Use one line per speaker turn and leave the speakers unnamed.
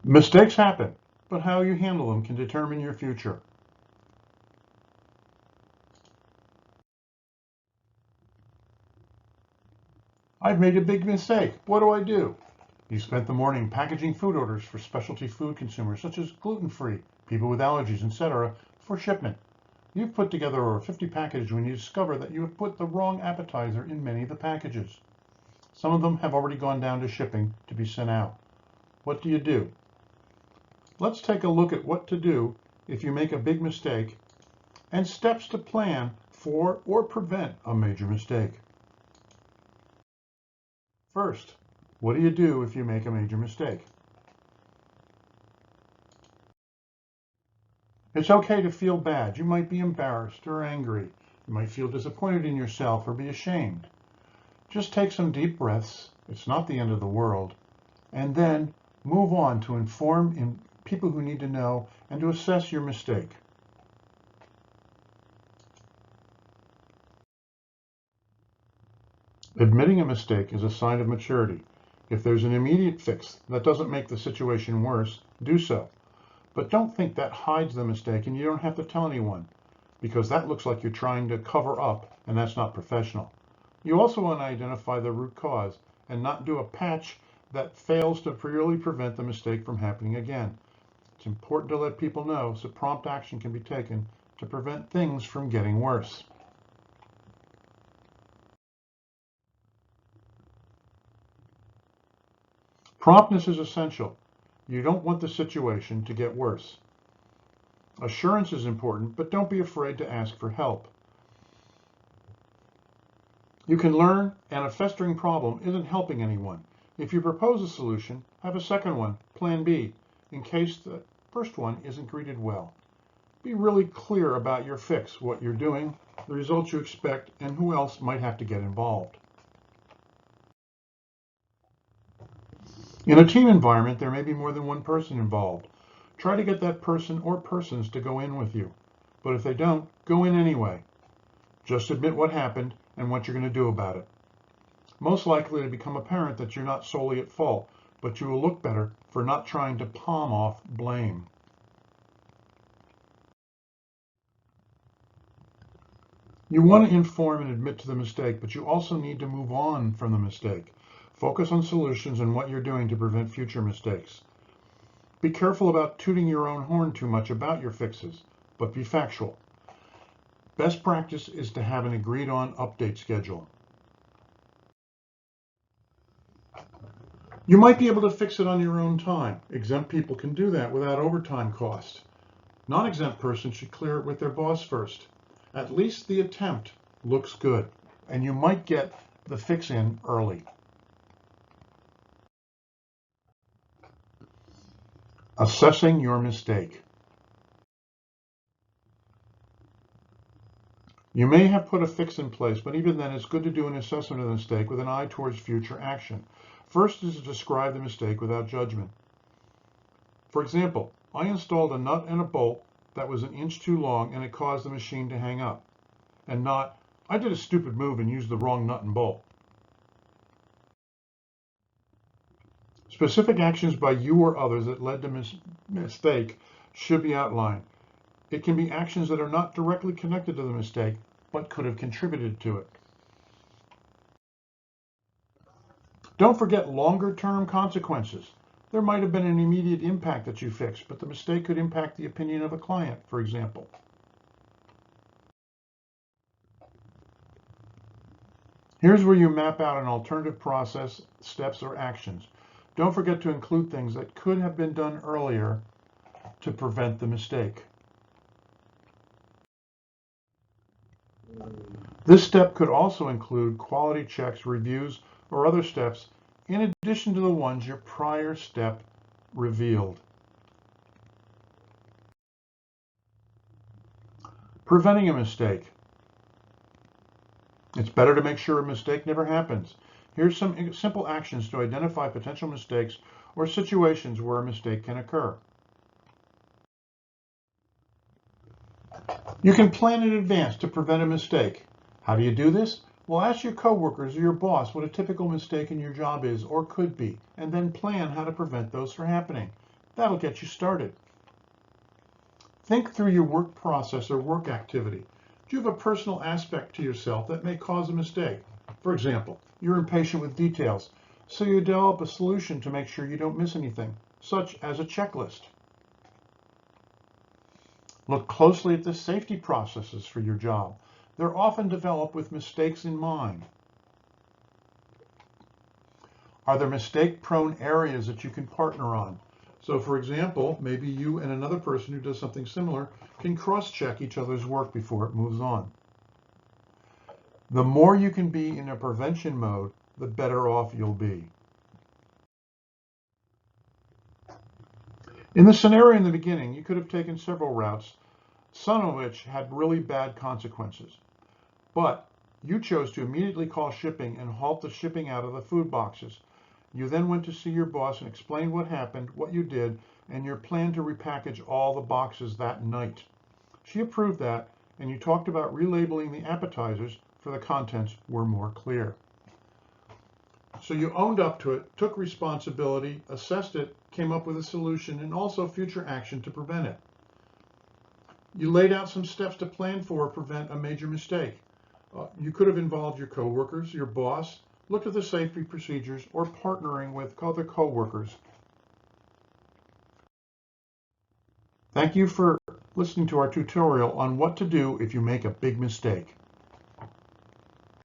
Mistakes happen, but how you handle them can determine your future. I've made a big mistake. What do I do? You spent the morning packaging food orders for specialty food consumers such as gluten-free, people with allergies, etc. for shipment. You've put together over 50 packages when you discover that you have put the wrong appetizer in many of the packages. Some of them have already gone down to shipping to be sent out. What do you do? Let's take a look at what to do if you make a big mistake and steps to plan for or prevent a major mistake. First, what do you do if you make a major mistake? It's okay to feel bad. You might be embarrassed or angry. You might feel disappointed in yourself or be ashamed. Just take some deep breaths. It's not the end of the world. And then move on to inform people who need to know and to assess your mistake. Admitting a mistake is a sign of maturity. If there's an immediate fix that doesn't make the situation worse, do so. But don't think that hides the mistake and you don't have to tell anyone, because that looks like you're trying to cover up, and that's not professional. You also want to identify the root cause and not do a patch that fails to really prevent the mistake from happening again. It's important to let people know so prompt action can be taken to prevent things from getting worse. Promptness is essential. You don't want the situation to get worse. Assurance is important, but don't be afraid to ask for help. You can learn, and a festering problem isn't helping anyone. If you propose a solution, have a second one, plan B, in case the first one isn't greeted well. Be really clear about your fix, what you're doing, the results you expect, and who else might have to get involved. In a team environment, there may be more than one person involved. Try to get that person or persons to go in with you. But if they don't, go in anyway. Just admit what happened and what you're going to do about it. Most likely to become apparent that you're not solely at fault, but you will look better for not trying to palm off blame. You want to inform and admit to the mistake, but you also need to move on from the mistake. Focus on solutions and what you're doing to prevent future mistakes. Be careful about tooting your own horn too much about your fixes, but be factual. Best practice is to have an agreed on update schedule. You might be able to fix it on your own time. Exempt people can do that without overtime cost. Non-exempt persons should clear it with their boss first. At least the attempt looks good, and you might get the fix in early. Assessing your mistake. You may have put a fix in place, but even then it's good to do an assessment of the mistake with an eye towards future action. First is to describe the mistake without judgment. For example, I installed a nut and a bolt that was an inch too long and it caused the machine to hang up. And not, I did a stupid move and used the wrong nut and bolt. Specific actions by you or others that led to mistake should be outlined. It can be actions that are not directly connected to the mistake, but could have contributed to it. Don't forget longer-term consequences. There might have been an immediate impact that you fixed, but the mistake could impact the opinion of a client, for example. Here's where you map out an alternative process, steps, or actions. Don't forget to include things that could have been done earlier to prevent the mistake. This step could also include quality checks, reviews, or other steps in addition to the ones your prior step revealed. Preventing a mistake. It's better to make sure a mistake never happens. Here's some simple actions to identify potential mistakes or situations where a mistake can occur. You can plan in advance to prevent a mistake. How do you do this? Well, ask your coworkers or your boss what a typical mistake in your job is or could be, and then plan how to prevent those from happening. That'll get you started. Think through your work process or work activity. Do you have a personal aspect to yourself that may cause a mistake? For example, you're impatient with details, so you develop a solution to make sure you don't miss anything, such as a checklist. Look closely at the safety processes for your job. They're often developed with mistakes in mind. Are there mistake-prone areas that you can partner on? So for example, maybe you and another person who does something similar can cross-check each other's work before it moves on. The more you can be in a prevention mode, the better off you'll be. In the scenario in the beginning, you could have taken several routes, some of which had really bad consequences. But you chose to immediately call shipping and halt the shipping out of the food boxes. You then went to see your boss and explained what happened, what you did, and your plan to repackage all the boxes that night. She approved that, and you talked about relabeling the appetizers so the contents were more clear. So you owned up to it, took responsibility, assessed it, came up with a solution, and also future action to prevent it. You laid out some steps to plan for or prevent a major mistake. You could have involved your coworkers, your boss, looked at the safety procedures, or partnering with other coworkers. Thank you for listening to our tutorial on what to do if you make a big mistake.